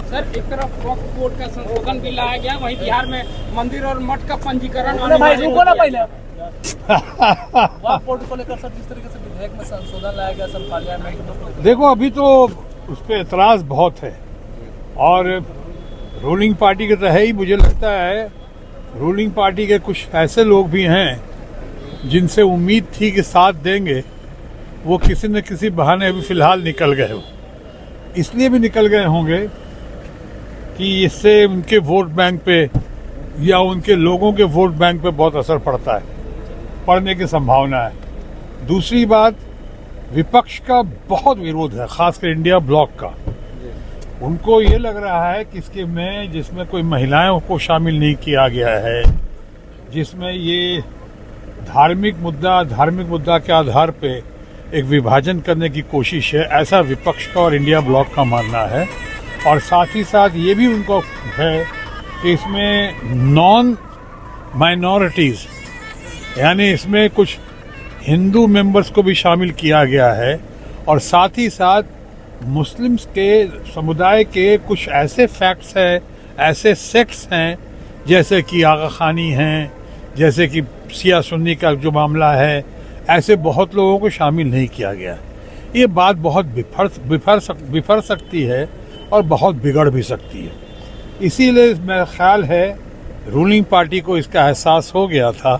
Sir, एक तरफ वक्फ board का संशोधन भी लाया गया, वहीं बिहार में मंदिर और मठ का पंजीकरण वक्फ बोर्ड को लेकर सर जिस तरीके से विधेयक में संशोधन लाया गया सर पार्लियामेंट में, देखो अभी तो उस पर एतराज बहुत है और रूलिंग पार्टी के तो है ही। मुझे लगता है रूलिंग पार्टी के कुछ ऐसे लोग भी हैं जिनसे उम्मीद थी कि साथ देंगे, वो किसी न किसी बहाने अभी फिलहाल निकल गए हो। इसलिए भी निकल गए होंगे कि इससे उनके वोट बैंक पे या उनके लोगों के वोट बैंक पे बहुत असर पड़ता है, पड़ने की संभावना है। दूसरी बात, विपक्ष का बहुत विरोध है, खासकर इंडिया ब्लॉक का। उनको ये लग रहा है कि इसके में जिसमें कोई महिलाओं को शामिल नहीं किया गया है, जिसमें ये धार्मिक मुद्दा के आधार पे एक विभाजन करने की कोशिश है, ऐसा विपक्ष का और इंडिया ब्लॉक का मानना है। और साथ ही साथ ये भी उनको है कि इसमें नॉन माइनॉरिटीज यानी इसमें कुछ हिंदू मेंबर्स को भी शामिल किया गया है और साथ ही साथ मुस्लिम्स के समुदाय के कुछ ऐसे फैक्ट्स हैं, ऐसे सेक्ट्स हैं, जैसे कि आगा खानी हैं, जैसे कि शिया सुन्नी का जो मामला है, ऐसे बहुत लोगों को शामिल नहीं किया गया। ये बात बहुत बिफर सकती है और बहुत बिगड़ भी सकती है। इसीलिए मेरा ख्याल है रूलिंग पार्टी को इसका एहसास हो गया था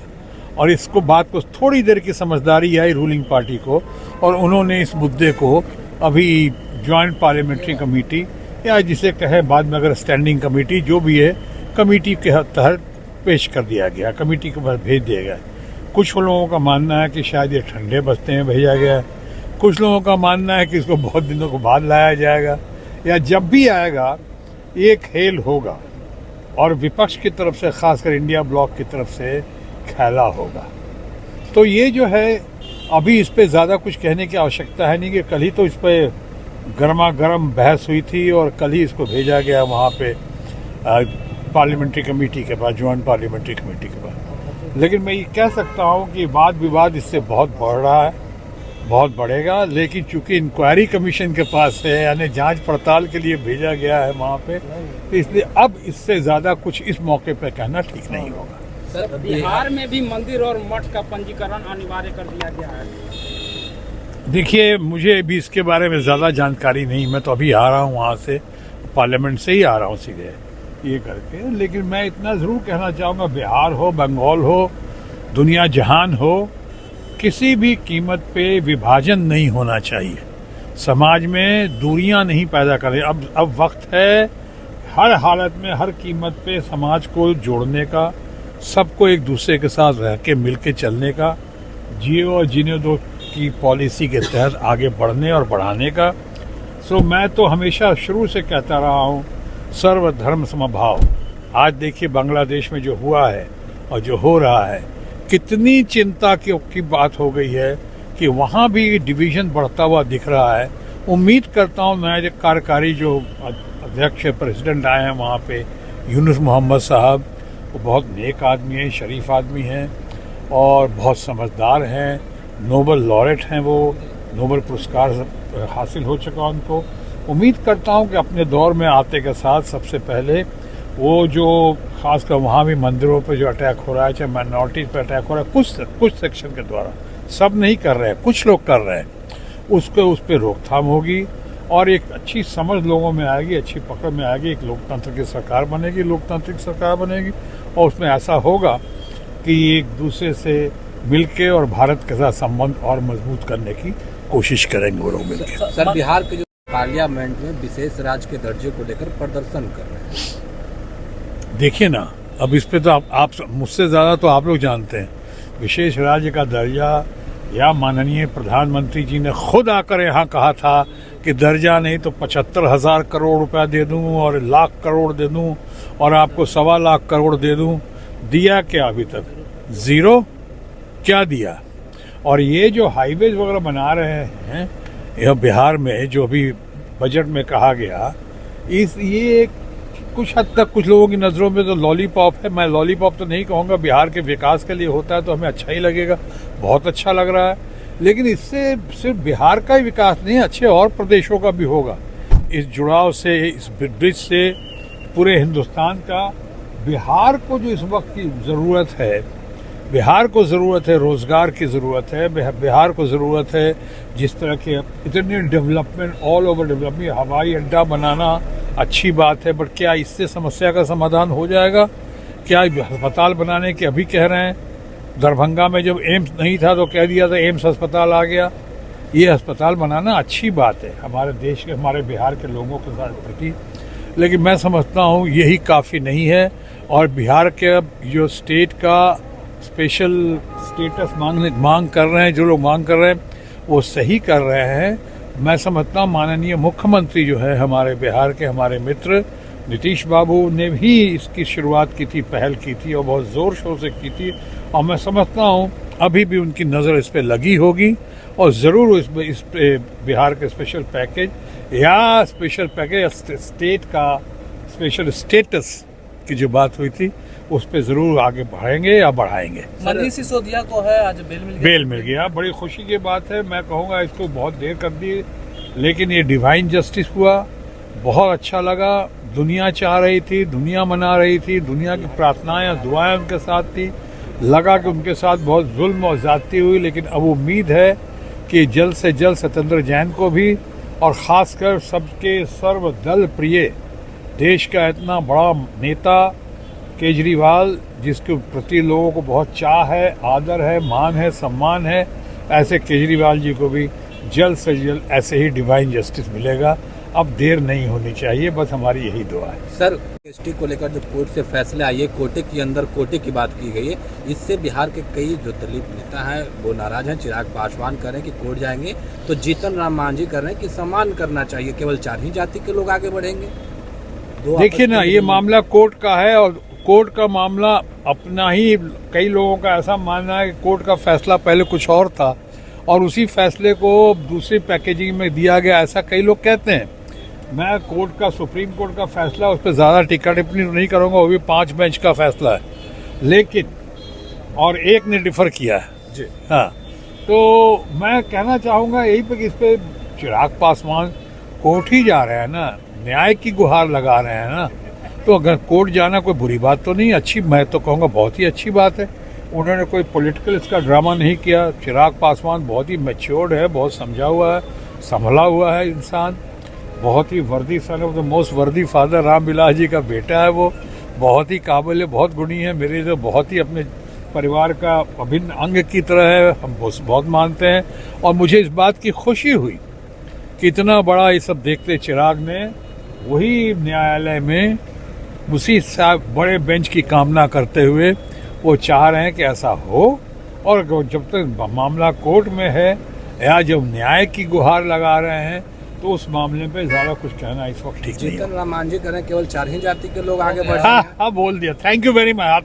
और इसको बात को थोड़ी देर की समझदारी आई रूलिंग पार्टी को, और उन्होंने इस मुद्दे को अभी जॉइंट पार्लियामेंट्री कमेटी या जिसे कहे बाद में अगर स्टैंडिंग कमेटी जो भी है, कमेटी के तहत पेश कर दिया गया, कमेटी के पास भेज दिया गया। कुछ लोगों का मानना है कि शायद ये ठंडे बस्ते में भेजा गया है, कुछ लोगों का मानना है कि इसको बहुत दिनों के बाद लाया जाएगा, या जब भी आएगा ये खेल होगा और विपक्ष की तरफ से, खासकर इंडिया ब्लॉक की तरफ से खेला होगा। तो ये जो है अभी इस पे ज़्यादा कुछ कहने की आवश्यकता है नहीं कि कल ही तो इस पे गर्मा गर्म बहस हुई थी और कल ही इसको भेजा गया वहाँ पे पार्लियामेंट्री कमेटी के पास, जॉइंट पार्लियामेंट्री कमेटी के पास। लेकिन मैं ये कह सकता हूँ कि वाद विवाद इससे बहुत बढ़ रहा है, बहुत बढ़ेगा। लेकिन चूंकि इंक्वायरी कमीशन के पास है, यानी जांच पड़ताल के लिए भेजा गया है वहाँ पे, तो इसलिए अब इससे ज़्यादा कुछ इस मौके पे कहना ठीक नहीं होगा। सर, बिहार में भी मंदिर और मठ का पंजीकरण अनिवार्य कर दिया गया है। देखिए, मुझे भी इसके बारे में ज़्यादा जानकारी नहीं, मैं तो अभी आ रहा हूँ वहाँ से, पार्लियामेंट से ही आ रहा हूँ सीधे ये करके। लेकिन मैं इतना ज़रूर कहना चाहूँगा, बिहार हो, बंगाल हो, दुनिया जहान हो, किसी भी कीमत पे विभाजन नहीं होना चाहिए। समाज में दूरियां नहीं पैदा करें। अब वक्त है हर हालत में, हर कीमत पे समाज को जोड़ने का, सबको एक दूसरे के साथ रह के मिल के चलने का, जियो और जीने दो की पॉलिसी के तहत आगे बढ़ने और बढ़ाने का। सो मैं तो हमेशा शुरू से कहता रहा हूँ, सर्वधर्म समभाव। आज देखिए बांग्लादेश में जो हुआ है और जो हो रहा है, कितनी चिंता की बात हो गई है कि वहाँ भी डिवीज़न बढ़ता हुआ दिख रहा है। उम्मीद करता हूँ नया जो कार्यकारी जो अध्यक्ष प्रेसिडेंट आए हैं वहाँ पे, यूनुस मोहम्मद साहब, वो बहुत नेक आदमी हैं, शरीफ आदमी हैं और बहुत समझदार हैं, नोबल लॉरेट हैं, वो नोबल पुरस्कार हासिल हो चुका उनको। उम्मीद करता हूँ कि अपने दौर में आते के साथ सबसे पहले वो जो खासकर वहाँ भी मंदिरों पे जो अटैक हो रहा है, चाहे माइनॉरिटीज पे अटैक हो रहा है, कुछ सेक्शन के द्वारा, सब नहीं कर रहे हैं, कुछ लोग कर रहे हैं, उस पर रोकथाम होगी और एक अच्छी समझ लोगों में आएगी, अच्छी पकड़ में आएगी, एक लोकतंत्र की सरकार बनेगी, लोकतांत्रिक सरकार बनेगी और उसमें ऐसा होगा कि एक दूसरे से मिलके और भारत के साथ संबंध और मजबूत करने की कोशिश करेंगे वो लोग मिलकर। सर, बिहार के जो पार्लियामेंट में विशेष राज्य के दर्जे को लेकर प्रदर्शन कर रहे हैं, देखिए ना, अब इस पे तो आप मुझसे ज़्यादा तो आप लोग जानते हैं। विशेष राज्य का दर्जा, या माननीय प्रधानमंत्री जी ने खुद आकर यहाँ कहा था कि दर्जा नहीं तो 75,000 करोड़ रुपया दे दूँ और लाख करोड़ दे दूँ और आपको 1.25 लाख करोड़ दे दूँ। दिया क्या अभी तक? ज़ीरो। क्या दिया? और ये जो हाईवेज वगैरह बना रहे हैं यह बिहार में, जो अभी बजट में कहा गया, ये कुछ हद तक कुछ लोगों की नज़रों में तो लॉलीपॉप है। मैं लॉलीपॉप तो नहीं कहूँगा, बिहार के विकास के लिए होता है तो हमें अच्छा ही लगेगा, बहुत अच्छा लग रहा है। लेकिन इससे सिर्फ बिहार का ही विकास नहीं, अच्छे और प्रदेशों का भी होगा। इस जुड़ाव से, इस ब्रिज से पूरे हिंदुस्तान का, बिहार को जो इस वक्त की ज़रूरत है, बिहार को ज़रूरत है रोज़गार की ज़रूरत है, बिहार को ज़रूरत है जिस तरह के इतने डेवलपमेंट, ऑल ओवर डेवलपमेंट, हवाई अड्डा बनाना अच्छी बात है, बट क्या इससे समस्या का समाधान हो जाएगा? क्या अस्पताल बनाने के अभी कह रहे हैं, दरभंगा में जब एम्स नहीं था तो कह दिया था एम्स अस्पताल आ गया। ये अस्पताल बनाना अच्छी बात है हमारे देश के, हमारे बिहार के लोगों के साथ प्रति, लेकिन मैं समझता हूँ यही काफ़ी नहीं है। और बिहार के जो स्टेट का स्पेशल स्टेटस मांग कर रहे हैं, जो लोग मांग कर रहे हैं वो सही कर रहे हैं। मैं समझता हूँ माननीय मुख्यमंत्री जो है हमारे बिहार के, हमारे मित्र नीतीश बाबू ने भी इसकी शुरुआत की थी, पहल की थी और बहुत ज़ोर शोर से की थी। और मैं समझता हूँ अभी भी उनकी नज़र इस पर लगी होगी और ज़रूर इस बिहार के स्पेशल पैकेज या स्पेशल पैकेज स्टेट का स्पेशल स्टेटस की जो बात हुई थी उस पर ज़रूर आगे बढ़ेंगे या बढ़ाएंगे। मनीष सिसोदिया को है आज बेल मिल गया। बड़ी खुशी की बात है। मैं कहूँगा इसको बहुत देर कर दी, लेकिन ये डिवाइन जस्टिस हुआ, बहुत अच्छा लगा। दुनिया चाह रही थी, दुनिया मना रही थी, दुनिया की प्रार्थनाएं दुआएं उनके साथ थी। लगा कि उनके साथ बहुत जुल्म और ज्यादती हुई, लेकिन अब उम्मीद है कि जल्द से जल्द सत्येंद्र जैन को भी, और ख़ासकर सबके सर्वदल प्रिय देश का इतना बड़ा नेता केजरीवाल, जिसके प्रति लोगों को बहुत चाह है, आदर है, मान है, सम्मान है, ऐसे केजरीवाल जी को भी जल्द से जल्द ऐसे ही डिवाइन जस्टिस मिलेगा। अब देर नहीं होनी चाहिए, बस हमारी यही दुआ है। सर, एसटी को लेकर जो कोर्ट से फैसले आए, ये कोटे के अंदर कोटे की बात की गई है, इससे बिहार के कई जो दलित नेता हैं वो नाराज हैं। चिराग पासवान कह रहे हैं कि कोर्ट जाएंगे, तो जीतन राम मांझी कह रहे हैं कि सम्मान करना चाहिए, केवल 4 ही जाति के लोग आगे बढ़ेंगे। देखिए ना, ये मामला कोर्ट का है और कोर्ट का मामला अपना ही, कई लोगों का ऐसा मानना है कि कोर्ट का फैसला पहले कुछ और था और उसी फैसले को दूसरी पैकेजिंग में दिया गया, ऐसा कई लोग कहते हैं। मैं कोर्ट का, सुप्रीम कोर्ट का फैसला, उस पर ज़्यादा टिक्का टिप्पणी नहीं करूँगा, वो भी 5 बेंच का फैसला है, लेकिन और एक ने डिफर किया है जी। हाँ, तो मैं कहना चाहूँगा यही पे कि इस पे चिराग पासवान कोर्ट ही जा रहे हैं ना, न्याय की गुहार लगा रहे हैं ना, तो अगर कोर्ट जाना कोई बुरी बात तो नहीं, अच्छी, मैं तो कहूँगा बहुत ही अच्छी बात है। उन्होंने कोई पॉलिटिकल इसका ड्रामा नहीं किया। चिराग पासवान बहुत ही मैच्योर्ड है, बहुत समझा हुआ है, संभला हुआ है इंसान, बहुत ही वर्दी, सन ऑफ द मोस्ट वर्दी फादर, रामविलास जी का बेटा है वो, बहुत ही काबिल है, बहुत गुणी है, मेरे तो बहुत ही अपने परिवार का अभिन्न अंग की तरह है, हम बहुत मानते हैं। और मुझे इस बात की खुशी हुई कि इतना बड़ा ये सब देखते चिराग ने वही न्यायालय में उसी बड़े बेंच की कामना करते हुए वो चाह रहे हैं कि ऐसा हो, और जब तक मामला कोर्ट में है या जब न्याय की गुहार लगा रहे हैं तो उस मामले पे ज्यादा कुछ कहना इस वक्त ठीक नहीं है। जीतन राम मांझी कह रहे हैं केवल 4 ही जाति के लोग आगे बढ़े। हाँ, बोल दिया। Thank you very much.